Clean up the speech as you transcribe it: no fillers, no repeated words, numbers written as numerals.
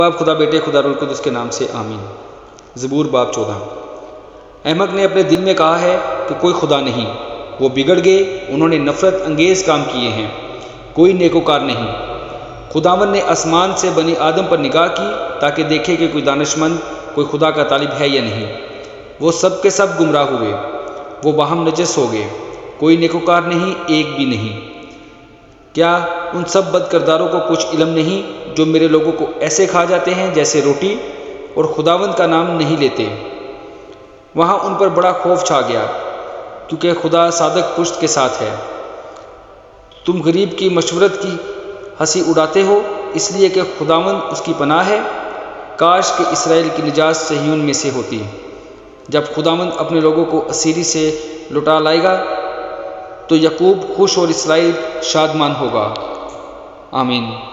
باپ خدا بیٹے خدا روح القدس کے نام سے آمین۔ زبور باب 14۔ احمق نے اپنے دل میں کہا ہے کہ کوئی خدا نہیں، وہ بگڑ گئے، انہوں نے نفرت انگیز کام کیے ہیں، کوئی نیکوکار نہیں۔ خداوند نے آسمان سے بنی آدم پر نگاہ کی تاکہ دیکھے کہ کوئی دانشمند، کوئی خدا کا طالب ہے یا نہیں۔ وہ سب کے سب گمراہ ہوئے، وہ باہم نجس ہو گئے، کوئی نیکوکار نہیں، ایک بھی نہیں۔ کیا ان سب بد کرداروں کو کچھ علم نہیں جو میرے لوگوں کو ایسے کھا جاتے ہیں جیسے روٹی، اور خداوند کا نام نہیں لیتے؟ وہاں ان پر بڑا خوف چھا گیا، کیونکہ خدا صادق پشت کے ساتھ ہے۔ تم غریب کی مشورت کی ہنسی اڑاتے ہو، اس لیے کہ خداوند اس کی پناہ ہے۔ کاش کہ اسرائیل کی نجات صہیون میں سے ہوتی۔ جب خداوند اپنے لوگوں کو اسیری سے لوٹا لائے گا تو یعقوب خوش اور اسرائیل شادمان ہوگا۔ آمین۔